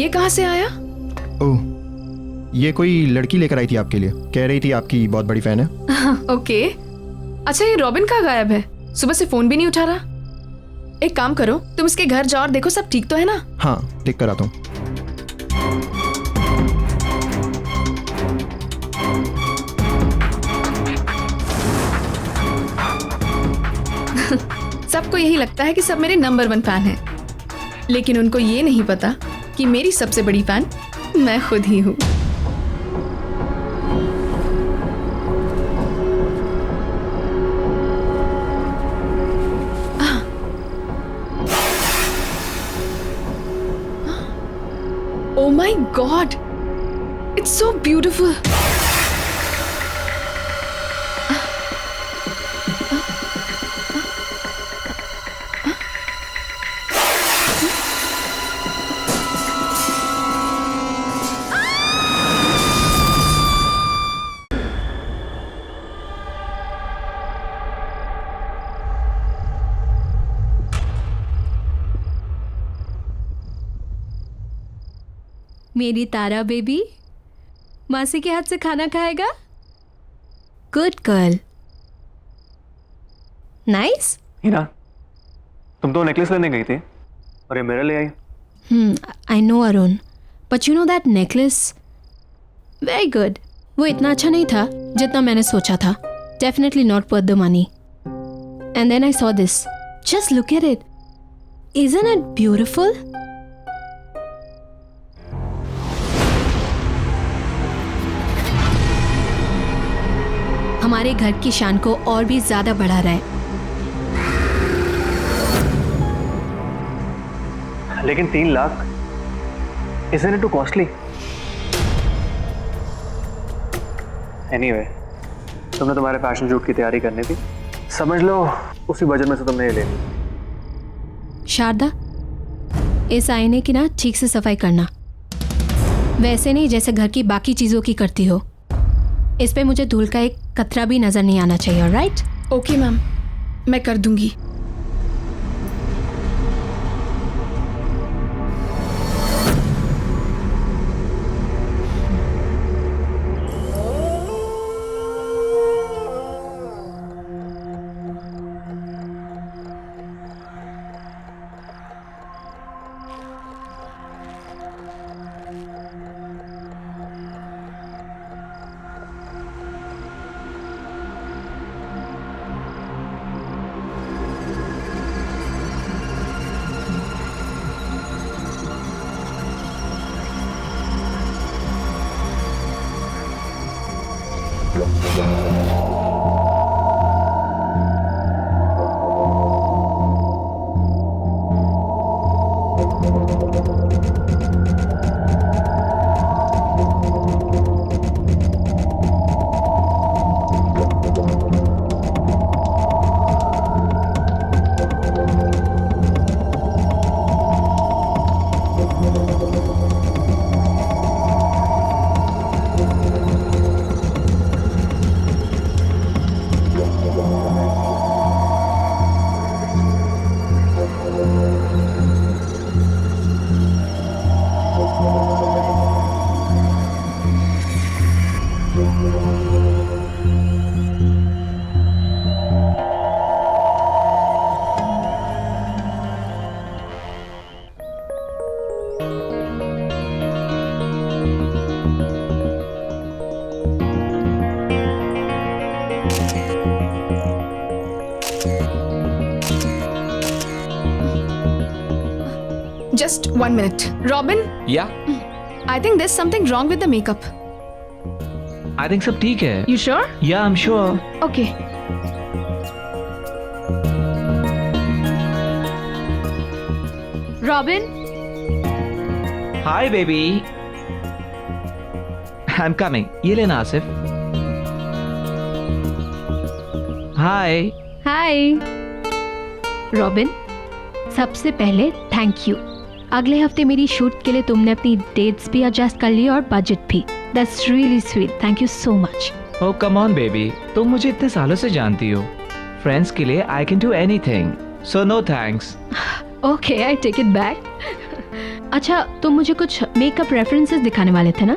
ये कहाँ से आया? ओह, ये कोई लड़की लेकर आई थी आपके लिए, कह रही थी आपकी बहुत बड़ी फैन है। ओके। अच्छा, ये रॉबिन कहाँ गायब है? सुबह से फोन भी नहीं उठा रहा। एक काम करो, तुम इसके घर जाओ और देखो सब ठीक तो है ना? हाँ, ठीक कराता हूँ। सबको यही लगता है कि सब मेरे नंबर 1 फैन हैं, लेकिन उनको ये नहीं पता कि मेरी सबसे बड़ी फैन मैं खुद ही हूँ। Oh my God! It's so beautiful. मेरी तारा बेबी मासी के हाथ से खाना खाएगा? Good girl. नाइस। हीना, तुम तो नेकलेस लेने गई थी और ये मेरे ले आई। I know Arun, but you know that necklace very good. वो इतना अच्छा नहीं था जितना मैंने सोचा था। Definitely not worth the money. And then I saw this. Just look at it. Isn't it beautiful? हमारे घर की शान को और भी ज्यादा बढ़ा रहा है। लेकिन 3 lakh, isn't it too costly? Anyway, तुमने तुम्हारे फैशन शूट की तैयारी करनी थी, समझ लो उसी बजट में से तुमने ये ले ली। शारदा, इस आईने की ना ठीक से सफाई करना, वैसे नहीं जैसे घर की बाकी चीजों की करती हो। इस पे मुझे धूल का एक कतरा भी नजर नहीं आना चाहिए, राइट? ओके मैम, मैं कर दूंगी। Just 1 minute. Robin? Yeah? I think there's something wrong with the makeup. I think सब ठीक है. You sure? Yeah, I'm sure. Okay. Robin? Hi, baby. I'm coming. ये लेना आसिफ. Hi. हाय। रॉबिन, सबसे पहले थैंक यू। अगले हफ्ते मेरी शूट के लिए तुमने अपनी डेट्स भी एडजस्ट कर ली और बजट भी। That's really sweet. Thank you so much. Oh, come on, baby. तुम मुझे इतने सालों से जानती हो. Friends के लिए I can do anything. So no thanks. Okay, I take it back. अच्छा, तुम मुझे कुछ मेकअप रेफरेंसेस दिखाने वाले थे ना?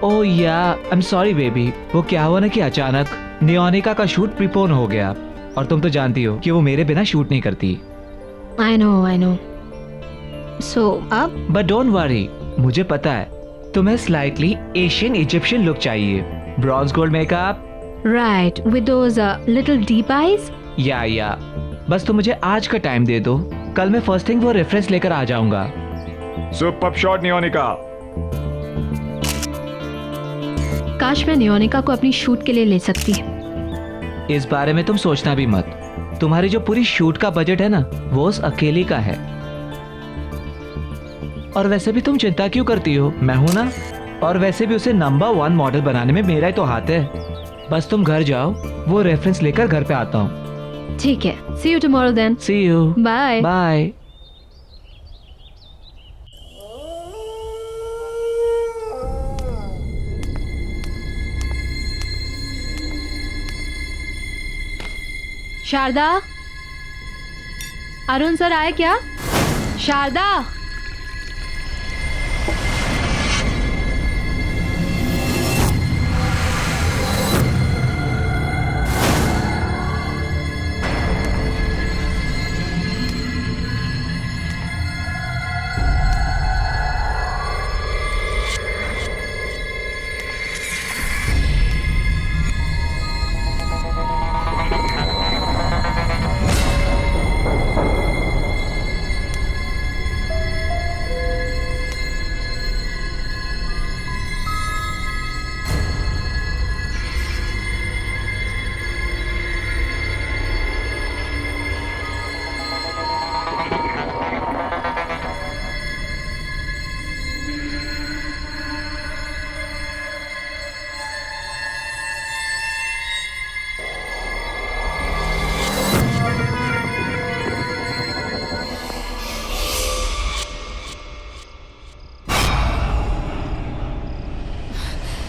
ओह या, आई एम सॉरी बेबी। वो क्या हुआ ना कि अचानक नियोनिका का शूट प्रीपोन हो गया, और तुम तो जानती हो कि वो मेरे बिना शूट नहीं करती। I know. सो अब? बट डोंट वरी, मुझे पता है तुम्हें स्लाइटली एशियन इजिप्शियन लुक चाहिए, bronze gold makeup. Right, with those little deep eyes. या बस तुम मुझे आज का टाइम दे दो, कल मैं फर्स्ट थिंग वो रेफरेंस लेकर आ जाऊंगा। Superb shot Niyonika. काश मैं नियोनिका को अपनी शूट के लिए ले सकती। इस बारे में तुम सोचना भी मत, तुम्हारी जो पूरी शूट का बजट है ना, वो उस अकेली का है। और वैसे भी तुम चिंता क्यों करती हो, मैं हूं ना। और वैसे भी उसे नंबर 1 मॉडल बनाने में मेरा ही तो हाथ है। बस तुम घर जाओ, वो रेफरेंस लेकर घर पे आता हूँ। ठीक है, see you tomorrow then. See you, bye. Bye. Sharda, Arun sir आए क्या? शारदा।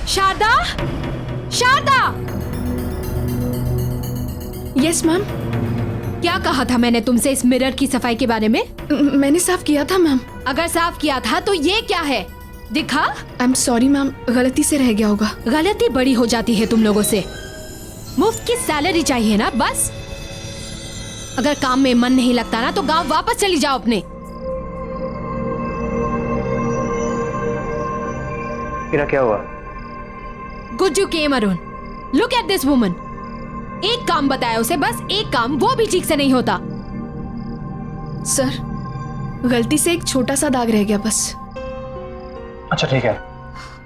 शारदा, शारदा। Yes ma'am. क्या कहा था मैंने तुमसे इस मिरर की सफाई के बारे में? मैंने साफ किया था मैम। अगर साफ किया था तो ये क्या है? दिखा। आई एम सॉरी मैम, गलती से रह गया होगा। गलती बड़ी हो जाती है तुम लोगों से। मुफ्त की सैलरी चाहिए ना बस। अगर काम में मन नहीं लगता ना तो गांव वापस चली जाओ अपने। इरा क्या हुआ? Gujju came Arun, look at this woman. एक काम बताया उसे, बस एक काम, वो भी ठीक से नहीं होता। सर, गलती से एक छोटा सा दाग रह गया बस। अच्छा ठीक है,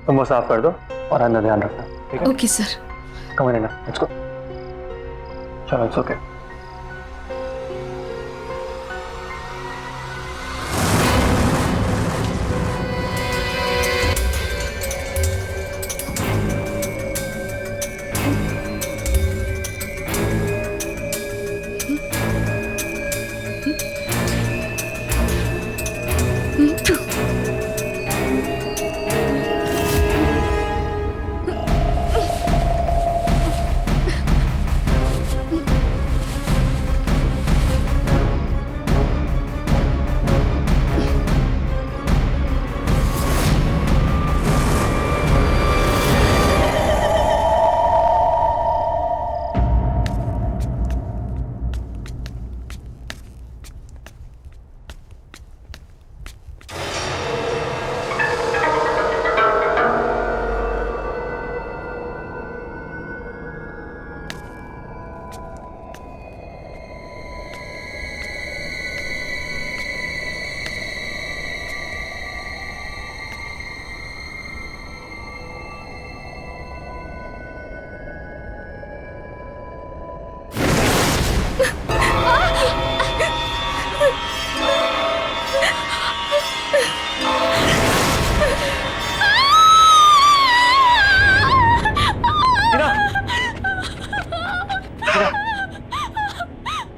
तुम वो साफ कर दो और अंदर ध्यान रखना, ठीक है? Okay sir. Come on, let's go. चलो, इट्स ओके।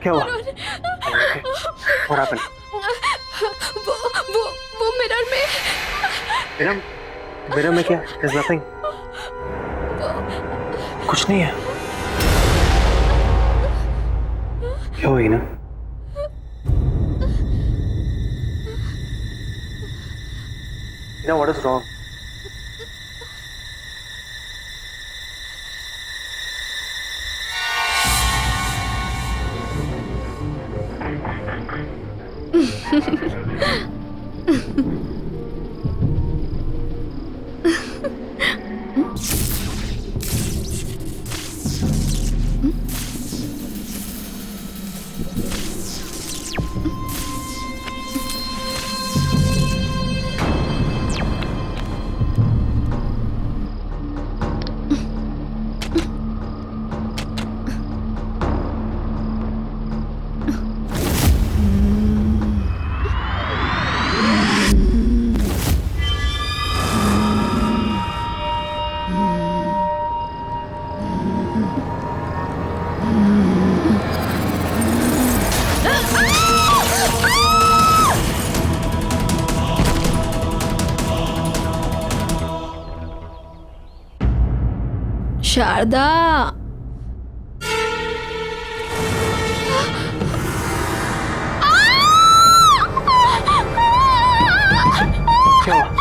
क्या हुआ? What happened? वो मिरर में। मिरर में क्या? There's nothing. कुछ नहीं है। क्या हुई ना? हीना, व्हाट इज रॉन्ग? शारदा, क्या हुआ?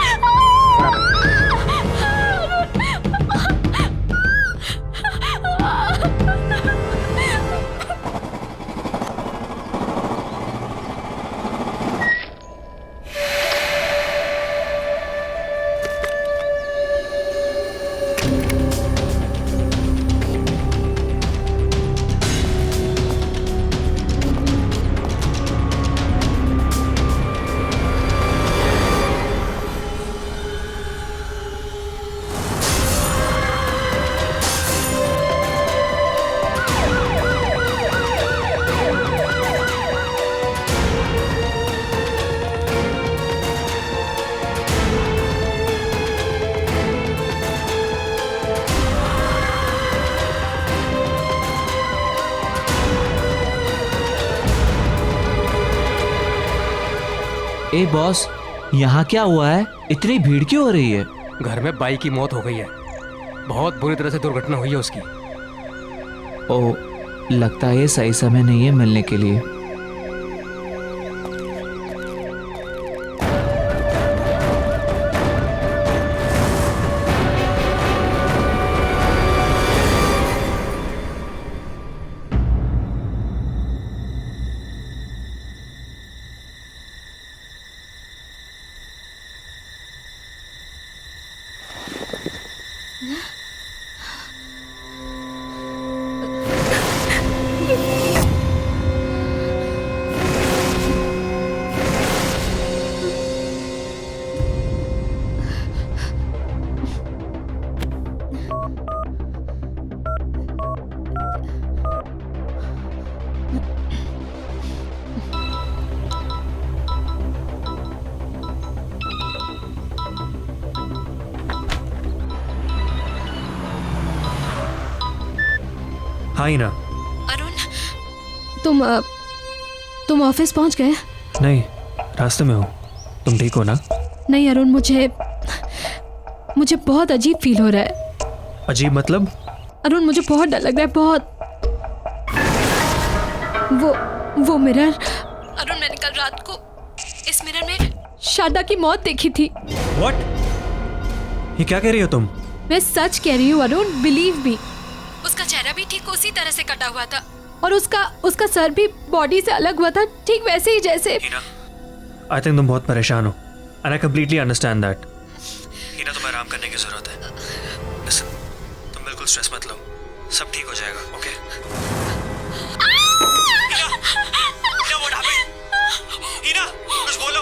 ए बॉस, यहाँ क्या हुआ है? इतनी भीड़ क्यों हो रही है? घर में बाई की मौत हो गई है। बहुत बुरी तरह से दुर्घटना हुई है उसकी। ओ, लगता है ये सही समय नहीं है मिलने के लिए। हाँ हीना। अरुण, तुम ऑफिस पहुंच गए? नहीं, रास्ते में हूँ। तुम ठीक हो ना? नहीं अरुण, मुझे बहुत अजीब फील हो रहा है। अजीब मतलब? अरुण, मुझे बहुत डर लग रहा है, बहुत। वो मिरर, अरुण, मैंने कल रात को इस मिरर में शारदा की मौत देखी थी। What? ये क्या कह रही हो तुम? मैं सच कह रही हूँ अरुण, बिलीव मी। उसका चेहरा भी ठीक उसी तरह से कटा हुआ था और उसका सर भी बॉडी से अलग हुआ था, ठीक वैसे ही जैसे। आई थिंक तुम बहुत परेशान हो and I completely understand that. Heena, तुम्हें आराम करने की जरूरत है। Listen, तुम बिल्कुल स्ट्रेस मत लो, सब ठीक हो जाएगा, okay? Heena, what happened? Heena, कुछ बोलो।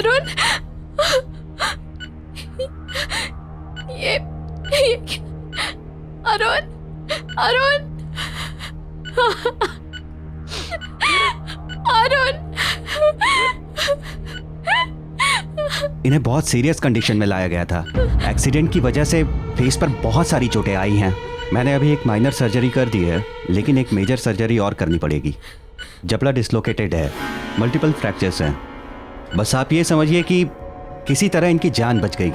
अरुण, ये अरुण, अरुण, अरुण। इन्हें बहुत सीरियस कंडीशन में लाया गया था। एक्सीडेंट की वजह से फेस पर बहुत सारी चोटें आई हैं। मैंने अभी एक माइनर सर्जरी कर दी है, लेकिन एक मेजर सर्जरी और करनी पड़ेगी। जबड़ा डिसलोकेटेड है, मल्टीपल फ्रैक्चर्स हैं। बस आप ये समझिए कि किसी तरह इनकी जान बच गई।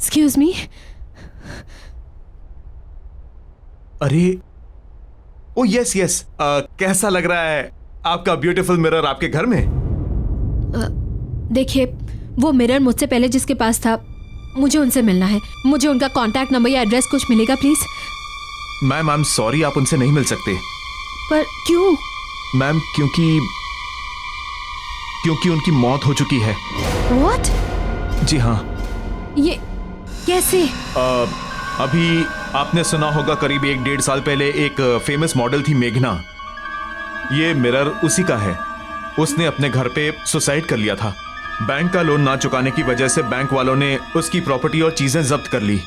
Excuse me. अरे ओ यस यस, कैसा लग रहा है आपका ब्यूटीफुल मिरर आपके घर में? देखिए, वो मिरर मुझसे पहले जिसके पास था, मुझे उनसे मिलना है। मुझे उनका कांटेक्ट नंबर या एड्रेस कुछ मिलेगा please? Ma'am I am sorry, आप उनसे नहीं मिल सकते। पर क्यों? मैम क्योंकि उनकी मौत हो चुकी है। व्हाट? जी हाँ। ये कैसे? अभी आपने सुना होगा, करीब 1-1.5 साल पहले एक फेमस मॉडल थी मेघना। ये मिरर उसी का है। उसने अपने घर पे सुसाइड कर लिया था। बैंक का लोन ना चुकाने की वजह से बैंक वालों ने उसकी प्रॉपर्टी और चीजें जब्त कर ली,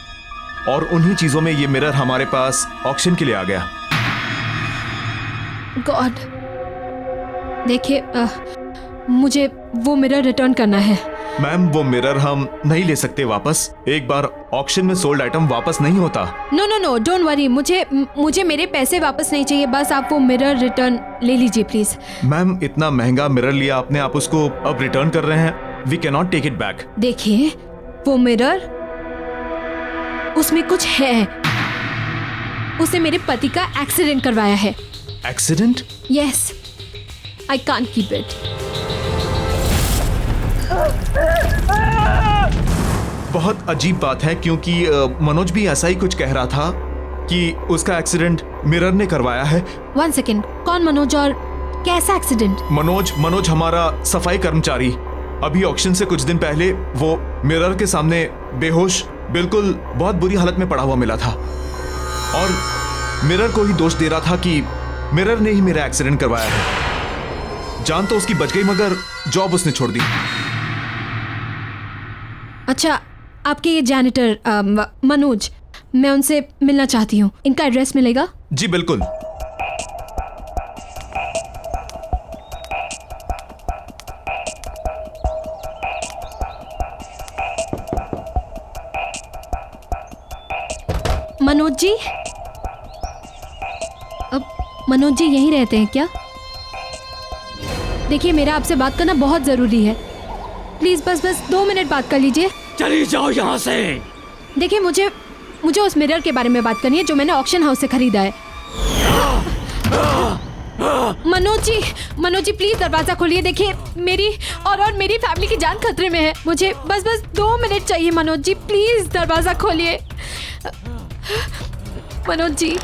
और उन्हीं चीजों में ये मिरर हमारे पास ऑक्शन के लिए आ गया। गॉड, देखिए, मुझे वो मिरर रिटर्न करना है। मैम वो मिरर हम नहीं ले सकते वापस। एक बार ऑक्शन में सोल्ड आइटम वापस नहीं होता। No no no, don't worry. मुझे मेरे पैसे वापस नहीं चाहिए। बस आप वो मिरर रिटर्न ले लीजिए प्लीज। मैम इतना महंगा मिरर लिया आपने, आप उसको अब रिटर्न कर रहे हैं? We can not take it back. देखिए, वो मिरर, उसमें कुछ है। उसे मेरे पति का एक्सीडेंट करवाया है। Accident? Yes, I can't keep it. बहुत अजीब बात है, क्योंकि मनोज भी ऐसा ही कुछ कह रहा था कि उसका एक्सीडेंट मिरर ने करवाया है। 1 सेकेंड, कौन मनोज और कैसा एक्सीडेंट? मनोज हमारा सफाई कर्मचारी। अभी ऑक्शन से कुछ दिन पहले वो मिरर के सामने बेहोश, बिल्कुल बहुत बुरी हालत में पड़ा हुआ मिला था, और मिरर को ही दोष दे रहा था कि मिरर ने ही मेरा एक्सीडेंट करवाया है। जान तो उसकी बच गई, मगर जॉब उसने छोड़ दी। अच्छा, आपके ये जैनिटर मनोज, मैं उनसे मिलना चाहती हूँ। इनका एड्रेस मिलेगा? जी बिल्कुल। मनोज जी, अब मनोज जी यहीं रहते हैं क्या? देखिए, मेरा आपसे बात करना बहुत जरूरी है। प्लीज बस 2 मिनट बात कर लीजिए। चली जाओ यहाँ से। देखिए, मुझे उस मिरर के बारे में बात करनी है जो मैंने ऑक्शन हाउस से खरीदा है। मनोज जी प्लीज दरवाजा खोलिए। देखिए मेरी और मेरी फैमिली की जान खतरे में है। मुझे बस 2 मिनट चाहिए। मनोज जी प्लीज दरवाजा खोलिए। मनोज जी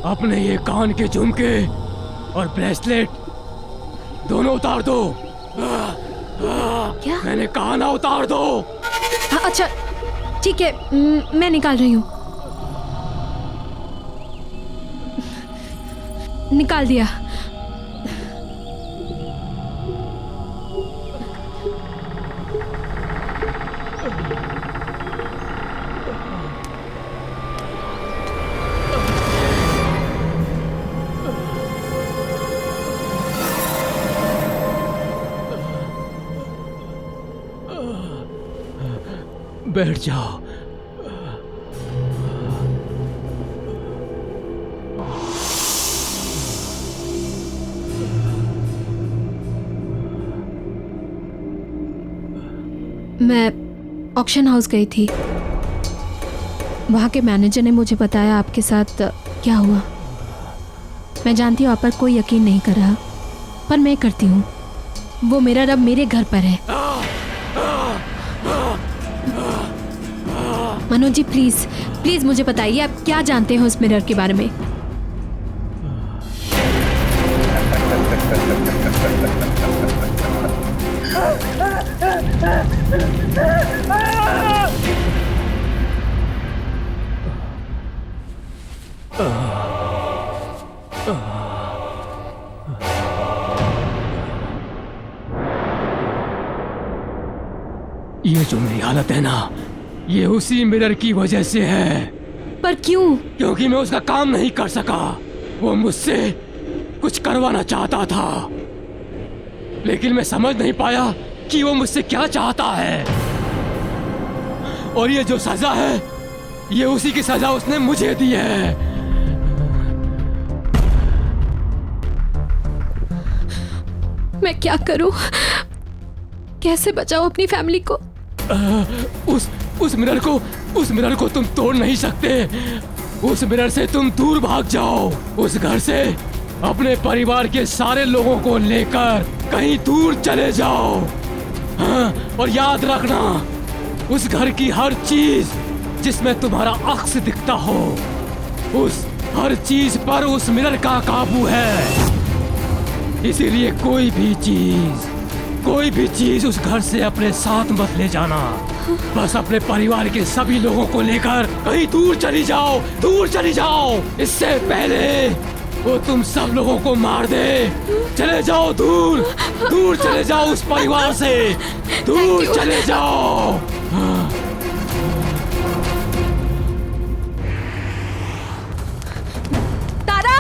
अपने ये कान के झुमके और ब्रेसलेट दोनों उतार दो। क्या? मैंने कहा ना उतार दो। हाँ, अच्छा ठीक है, मैं निकाल रही हूँ। निकाल दिया। बैठ जाओ। मैं ऑक्शन हाउस गई थी। वहाँ के मैनेजर ने मुझे बताया आपके साथ क्या हुआ। मैं जानती हूँ आप पर कोई यकीन नहीं कर रहा, पर मैं करती हूँ। वो मेरा रब मेरे घर पर है। मनोज जी प्लीज मुझे बताइए आप क्या जानते हो उस मिरर के बारे में। ये जो मेरी हालत है ना, ये उसी मिरर की वजह से है। पर क्यों? क्योंकि मैं उसका काम नहीं कर सका। वो मुझसे कुछ करवाना चाहता था, लेकिन मैं समझ नहीं पाया कि वो मुझसे क्या चाहता है। और ये जो सजा है, ये उसी की सजा उसने मुझे दी है। मैं क्या करूं? कैसे बचाऊं अपनी फैमिली को? उस मिरर को तुम तोड़ नहीं सकते। उस मिरर से तुम दूर भाग जाओ। उस घर से अपने परिवार के सारे लोगों को लेकर कहीं दूर चले जाओ। हाँ, और याद रखना, उस घर की हर चीज जिसमें तुम्हारा अक्स दिखता हो, उस हर चीज पर उस मिरर का काबू है। इसीलिए कोई भी चीज उस घर से अपने साथ मत ले जाना। बस अपने परिवार के सभी लोगों को लेकर कहीं दूर चली जाओ। इससे पहले वो तुम सब लोगों को मार दे। चले जाओ दूर चले जाओ उस परिवार से, दूर चले जाओ। तारा!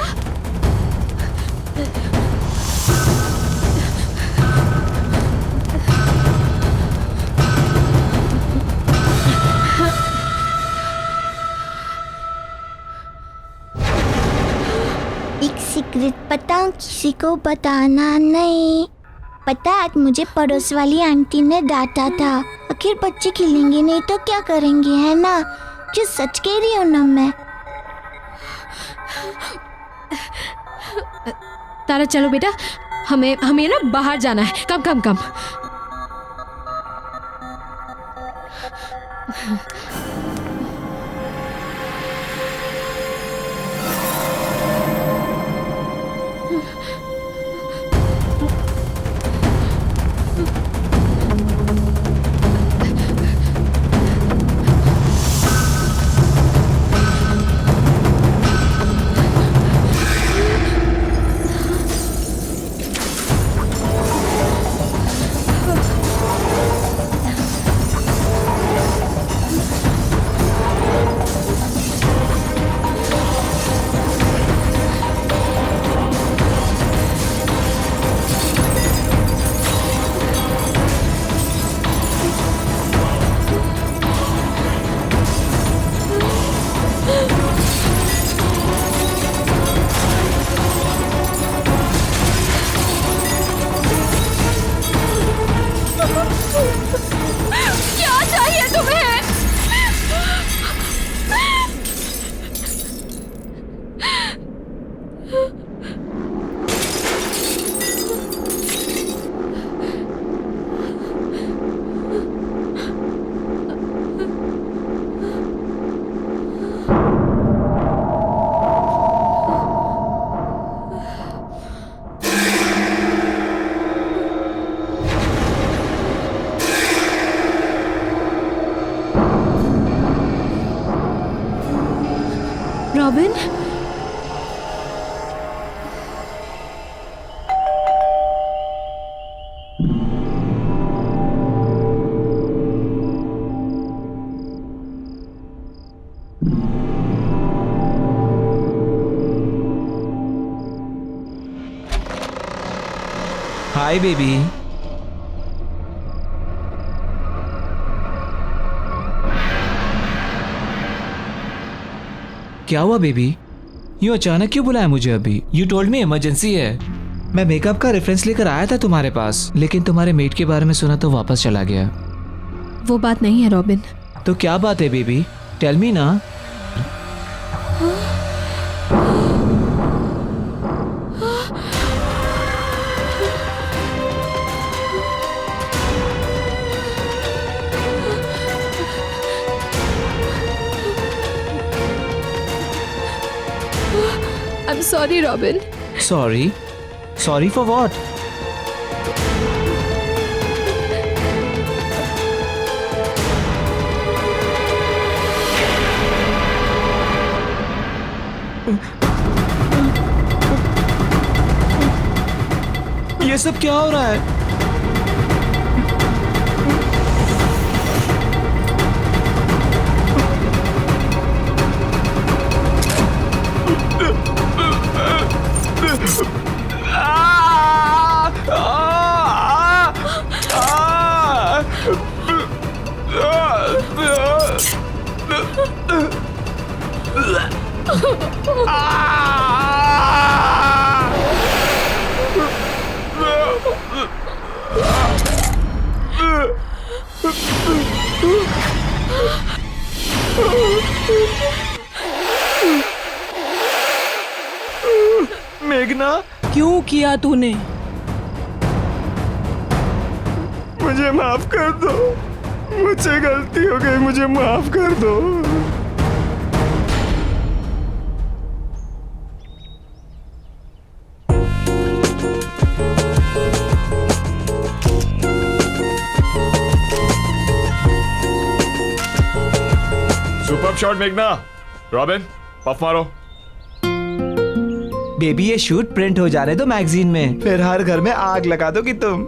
सीक्रेट बताऊं, किसी को बताना नहीं। पता आज मुझे पड़ोस वाली आंटी ने डांटा था। आखिर बच्चे खेलेंगे नहीं तो क्या करेंगे, है ना? जो सच कह रही हूँ ना मैं। तारा चलो बेटा, हमें ना बाहर जाना है। कम। Robin hi baby. क्या हुआ बेबी? यूं अचानक क्यों बुलाया मुझे अभी? यू टोल्ड मी इमरजेंसी है। मैं मेकअप का रेफरेंस लेकर आया था तुम्हारे पास, लेकिन तुम्हारे मेट के बारे में सुना तो वापस चला गया। वो बात नहीं है रॉबिन। तो क्या बात है बेबी? टेल मी ना। I'm sorry, Robin. Sorry? Sorry for what? ये सब क्या हो रहा है? मेघना, क्यों किया तूने? मुझे माफ कर दो, मुझसे गलती हो गई, मुझे माफ कर दो। सुपर शॉट मेघना। रॉबिन, पफ मारो। बेबी ये शूट प्रिंट हो जाने दो मैगजीन में, फिर हर घर में आग लगा दो कि तुम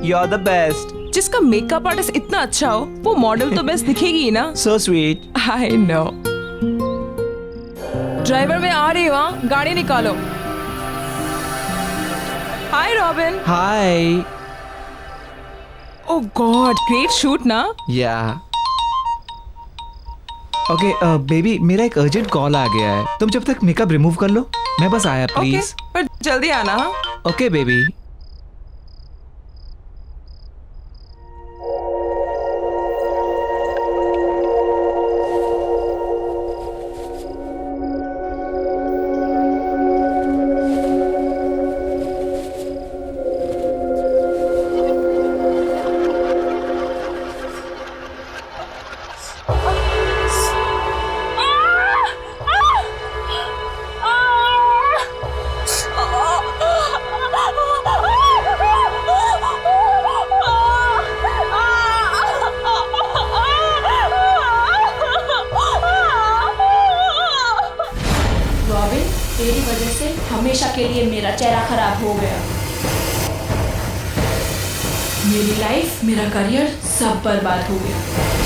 यू आर द बेस्ट। जिसका मेकअप आर्टिस्ट इतना अच्छा हो, वो मॉडल तो बेस्ट दिखेगी ही ना। So sweet. I know. Driver मैं आ रही हूँ, गाड़ी निकालो। हाय रॉबिन। हाय। ओह गॉड, ग्रेट शूट ना। या ओके बेबी, मेरा एक अर्जेंट कॉल आ गया है, तुम जब तक मेकअप रिमूव कर लो, मैं बस आया प्लीज। पर जल्दी आना। Okay baby. तेरी वजह से हमेशा के लिए मेरा चेहरा खराब हो गया। मेरी लाइफ, मेरा करियर सब बर्बाद हो गया।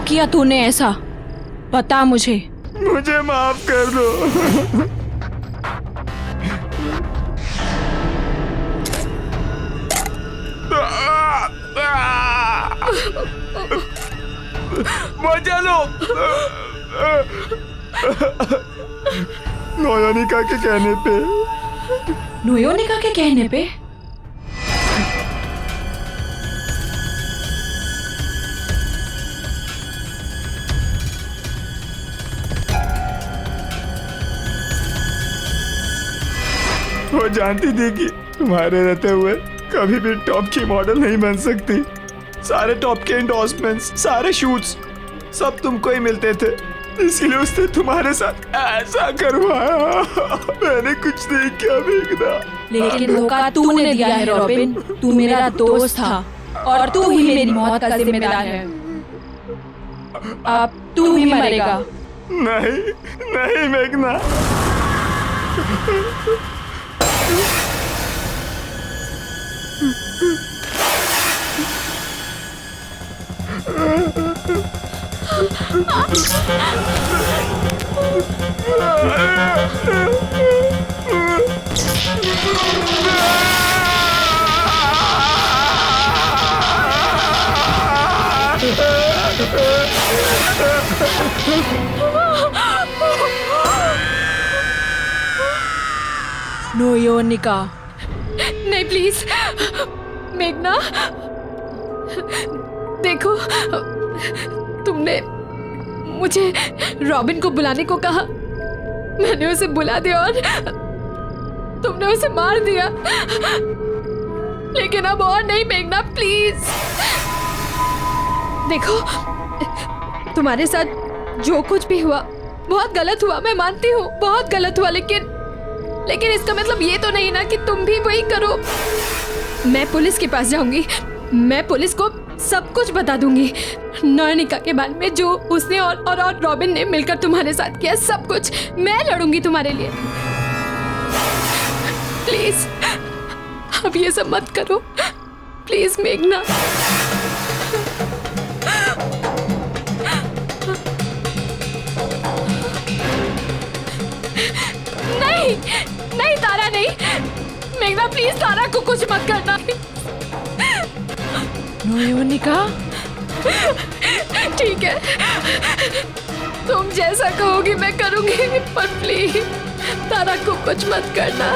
किया तूने ऐसा? बता मुझे। मुझे माफ कर दो। बचा लो। नोयोनिका के कहने पे। नोयोनिका के कहने पे? वो जानती थी कि तुम्हारे रहते हुए कभी भी टॉप की मॉडल नहीं बन सकती। सारे टॉप के एंडोर्समेंट्स, सारे शूट्स सब तुमको ही मिलते थे, इसीलिए उसने तुम्हारे साथ ऐसा करवाया। मैंने कुछ नहीं किया मेघना। लेकिन धोखा तूने दिया है रॉबिन। तू मेरा दोस्त था और तू ही मेरी मौत का जिम्मेदार है। अब तू ही मरेगा। नहीं नहीं मेघना। नोयोनिका। नहीं प्लीज मेघना, देखो तुमने मुझे रॉबिन को बुलाने को कहा, मैंने उसे बुला दिया और तुमने उसे मार दिया। लेकिन अब और नहीं मेघना, प्लीज। देखो तुम्हारे साथ जो कुछ भी हुआ बहुत गलत हुआ, मैं मानती हूँ बहुत गलत हुआ, लेकिन इसका मतलब ये तो नहीं ना कि तुम भी वही करो। मैं पुलिस के पास जाऊंगी, मैं पुलिस को सब कुछ बता दूंगी, नोयोनिका के बारे में, जो उसने और रॉबिन ने मिलकर तुम्हारे साथ किया, सब कुछ मैं लड़ूंगी तुम्हारे लिए। प्लीज अब ये सब मत करो, प्लीज मेघना। नहीं नहीं तारा, नहीं मेघना, प्लीज तारा को कुछ मत करना। नोयोनिका, ठीक है तुम जैसा कहोगी मैं करूंगी, पर प्लीज तारा को कुछ मत करना।